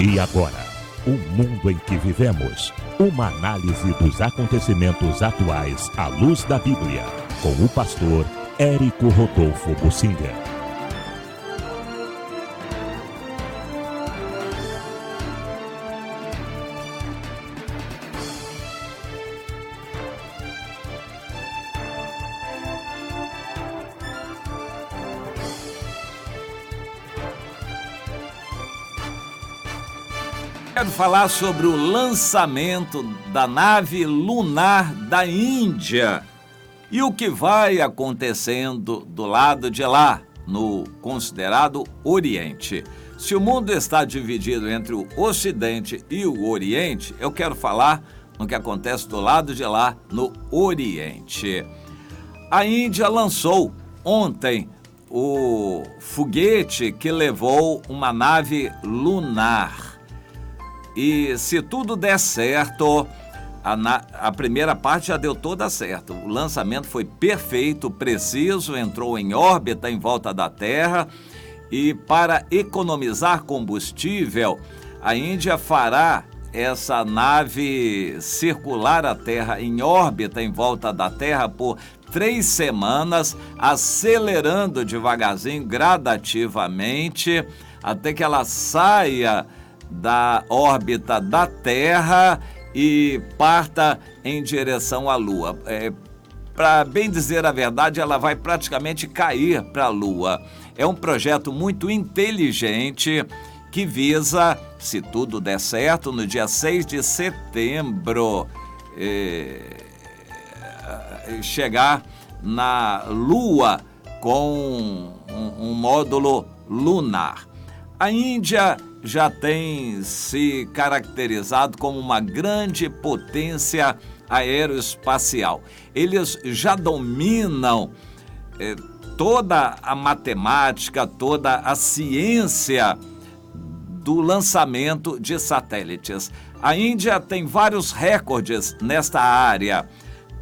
E agora, o mundo em que vivemos. Uma análise dos acontecimentos atuais à luz da Bíblia. Com o pastor Érico Rodolfo Bussinger. Quero falar sobre o lançamento da nave lunar da Índia e o que vai acontecendo do lado de lá, no considerado Oriente. Se o mundo está dividido entre o Ocidente e o Oriente, eu quero falar no que acontece do lado de lá, no Oriente. A Índia lançou ontem o foguete que levou uma nave lunar. E se tudo der certo, a primeira parte já deu toda certo. O lançamento foi perfeito, preciso, entrou em órbita em volta da Terra. E para economizar combustível, a Índia fará essa nave circular a Terra em órbita em volta da Terra por 3 semanas, acelerando devagarzinho, gradativamente, até que ela saia da órbita da Terra e parta em direção à Lua. Para bem dizer a verdade, ela vai praticamente cair para a Lua. É um projeto muito inteligente que visa, se tudo der certo, no dia 6 de setembro, chegar na Lua com um módulo lunar. A Índia já tem se caracterizado como uma grande potência aeroespacial. Eles já dominam toda a matemática, toda a ciência do lançamento de satélites. A Índia tem vários recordes nesta área.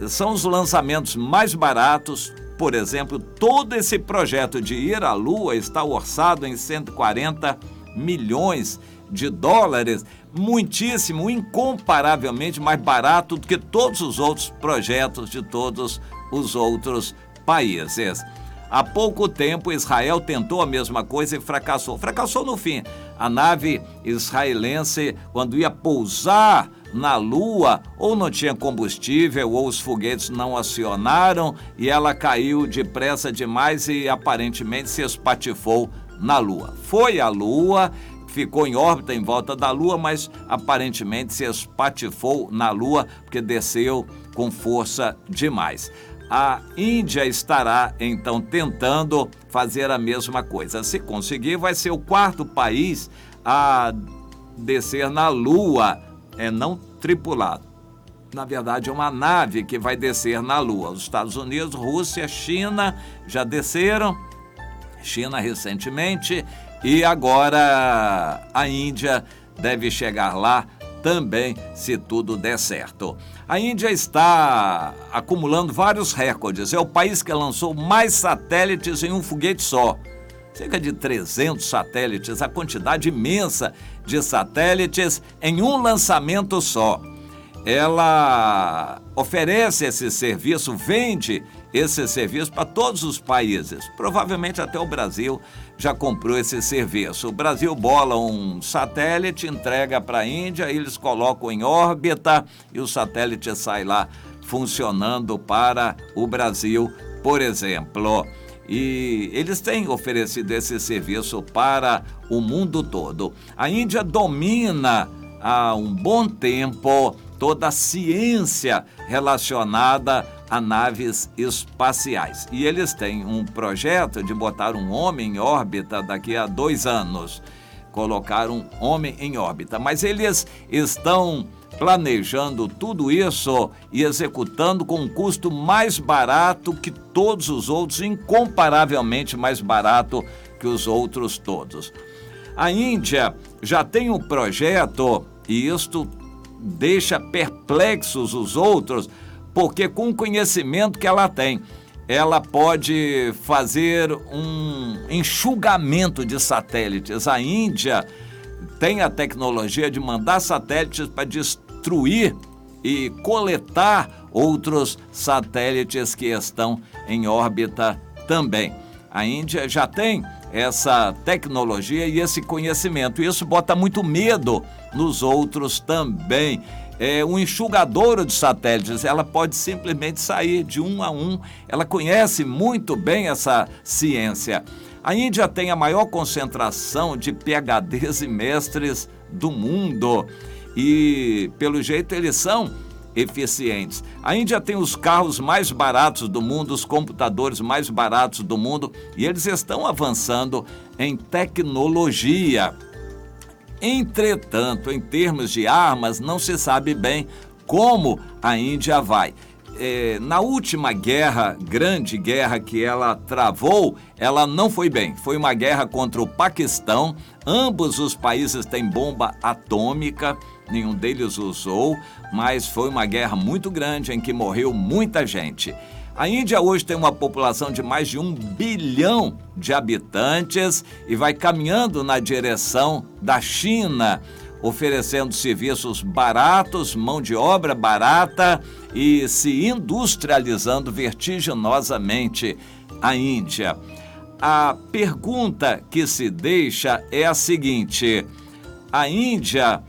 São os lançamentos mais baratos. Por exemplo, todo esse projeto de ir à Lua está orçado em 140 milhões de dólares, muitíssimo, incomparavelmente mais barato do que todos os outros projetos de todos os outros países. Há pouco tempo, Israel tentou a mesma coisa e fracassou. Fracassou no fim. A nave israelense, quando ia pousar na Lua, ou não tinha combustível, ou os foguetes não acionaram, e ela caiu depressa demais e aparentemente se espatifou na Lua. Foi à Lua, ficou em órbita em volta da Lua, mas aparentemente se espatifou na Lua porque desceu com força demais. A Índia estará, então, tentando fazer a mesma coisa. Se conseguir, vai ser o 4º país a descer na Lua, não tripulado. Na verdade, é uma nave que vai descer na Lua. Os Estados Unidos, Rússia, China já desceram, China recentemente, e agora a Índia deve chegar lá também, se tudo der certo. A Índia está acumulando vários recordes. É o país que lançou mais satélites em um foguete só. Cerca de 300 satélites, a quantidade imensa de satélites em um lançamento só. Ela oferece esse serviço, vende esse serviço para todos os países. Provavelmente até o Brasil já comprou esse serviço. O Brasil bola um satélite, entrega para a Índia, eles colocam em órbita e o satélite sai lá funcionando para o Brasil, por exemplo. E eles têm oferecido esse serviço para o mundo todo. A Índia domina há um bom tempo toda a ciência relacionada a naves espaciais. E eles têm um projeto de botar um homem em órbita daqui a 2 anos. Colocar um homem em órbita. Mas eles estão planejando tudo isso e executando com um custo mais barato que todos os outros, incomparavelmente mais barato que os outros todos. A Índia já tem um projeto, e isto deixa perplexos os outros, porque com o conhecimento que ela tem, ela pode fazer um enxugamento de satélites. A Índia tem a tecnologia de mandar satélites para destruir e coletar outros satélites que estão em órbita também. A Índia já tem essa tecnologia e esse conhecimento. Isso bota muito medo nos outros também. É um enxugadouro de satélites, ela pode simplesmente sair de um a um. Ela conhece muito bem essa ciência. A Índia tem a maior concentração de PhDs e mestres do mundo e, pelo jeito, eles são eficientes. A Índia tem os carros mais baratos do mundo, os computadores mais baratos do mundo, e eles estão avançando em tecnologia. Entretanto, em termos de armas, não se sabe bem como a Índia vai. Na última grande guerra que ela travou, ela não foi bem. Foi uma guerra contra o Paquistão. Ambos os países têm bomba atômica, nenhum deles usou, mas foi uma guerra muito grande em que morreu muita gente. A Índia hoje tem uma população de mais de 1 bilhão de habitantes e vai caminhando na direção da China, oferecendo serviços baratos, mão de obra barata e se industrializando vertiginosamente a Índia. A pergunta que se deixa é a seguinte: a Índia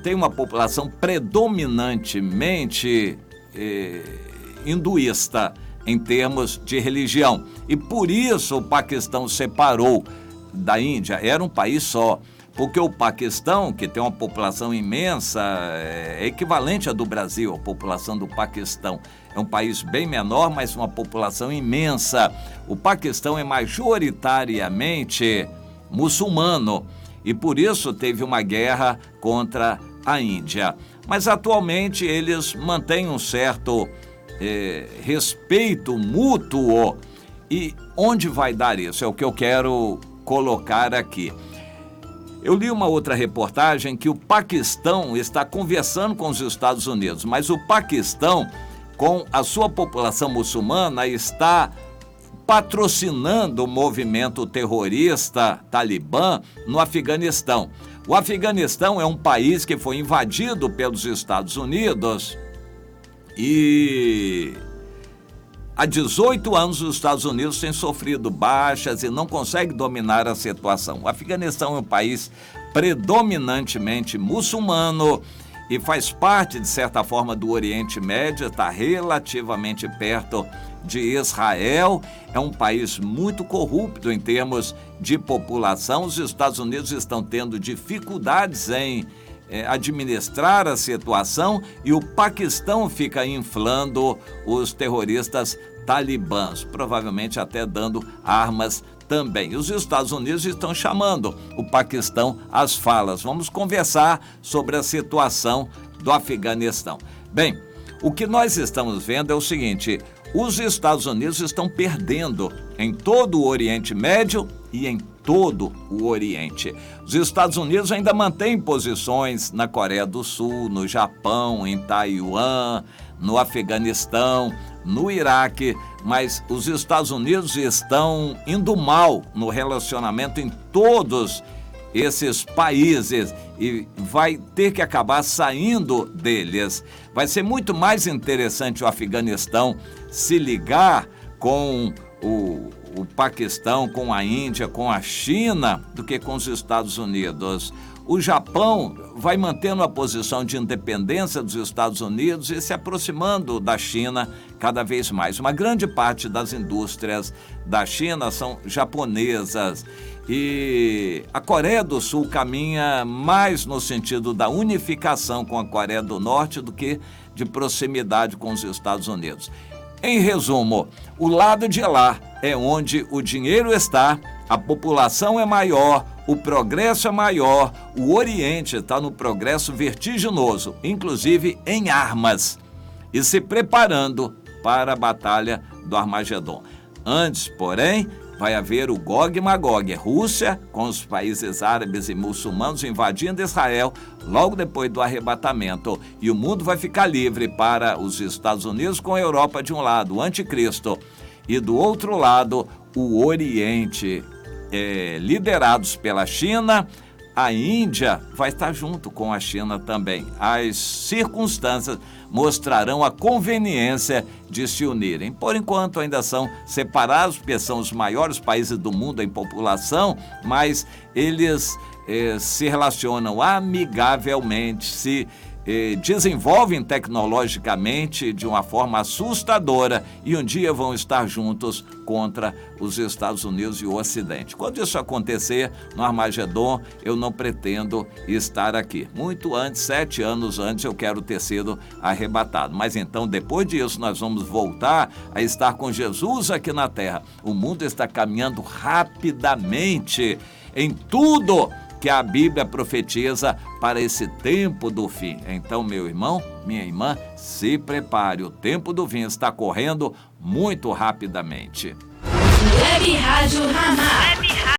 tem uma população predominantemente hinduísta em termos de religião. E por isso o Paquistão separou da Índia. Era um país só. Porque o Paquistão, que tem uma população imensa, é equivalente à do Brasil, a população do Paquistão. É um país bem menor, mas uma população imensa. O Paquistão é majoritariamente muçulmano e por isso teve uma guerra contra a Índia. Mas atualmente eles mantêm um certo respeito mútuo. E onde vai dar isso? É o que eu quero colocar aqui. Eu li uma outra reportagem que o Paquistão está conversando com os Estados Unidos, mas o Paquistão, com a sua população muçulmana, está patrocinando o movimento terrorista Talibã no Afeganistão. O Afeganistão é um país que foi invadido pelos Estados Unidos e há 18 anos os Estados Unidos têm sofrido baixas e não conseguem dominar a situação. O Afeganistão é um país predominantemente muçulmano e faz parte, de certa forma, do Oriente Médio, está relativamente perto de Israel. É um país muito corrupto em termos de população. Os Estados Unidos estão tendo dificuldades em administrar a situação e o Paquistão fica inflando os terroristas talibãs, provavelmente até dando armas também. Os Estados Unidos estão chamando o Paquistão às falas. Vamos conversar sobre a situação do Afeganistão. Bem, o que nós estamos vendo é o seguinte: os Estados Unidos estão perdendo em todo o Oriente Médio e em todo o Oriente. Os Estados Unidos ainda mantêm posições na Coreia do Sul, no Japão, em Taiwan, no Afeganistão, no Iraque, mas os Estados Unidos estão indo mal no relacionamento em todos esses países e vai ter que acabar saindo deles. Vai ser muito mais interessante o Afeganistão se ligar com o Paquistão, com a Índia, com a China, do que com os Estados Unidos. O Japão vai mantendo a posição de independência dos Estados Unidos e se aproximando da China cada vez mais. Uma grande parte das indústrias da China são japonesas e a Coreia do Sul caminha mais no sentido da unificação com a Coreia do Norte do que de proximidade com os Estados Unidos. Em resumo, o lado de lá é onde o dinheiro está, a população é maior, o progresso é maior, o Oriente está no progresso vertiginoso, inclusive em armas, e se preparando para a batalha do Armagedon. Antes, porém, vai haver o Gog e Magog, Rússia com os países árabes e muçulmanos invadindo Israel logo depois do arrebatamento. E o mundo vai ficar livre para os Estados Unidos com a Europa de um lado, o anticristo, e do outro lado, o Oriente, liderados pela China, a Índia vai estar junto com a China também. As circunstâncias mostrarão a conveniência de se unirem. Por enquanto ainda são separados, porque são os maiores países do mundo em população, mas eles se relacionam amigavelmente, se desenvolvem tecnologicamente de uma forma assustadora e um dia vão estar juntos contra os Estados Unidos e o Ocidente. Quando isso acontecer, no Armagedon, eu não pretendo estar aqui. Muito antes, 7 anos antes, eu quero ter sido arrebatado. Mas então, depois disso, nós vamos voltar a estar com Jesus aqui na Terra. O mundo está caminhando rapidamente em tudo que a Bíblia profetiza para esse tempo do fim. Então, meu irmão, minha irmã, se prepare. O tempo do fim está correndo muito rapidamente. Web Rádio Ramá.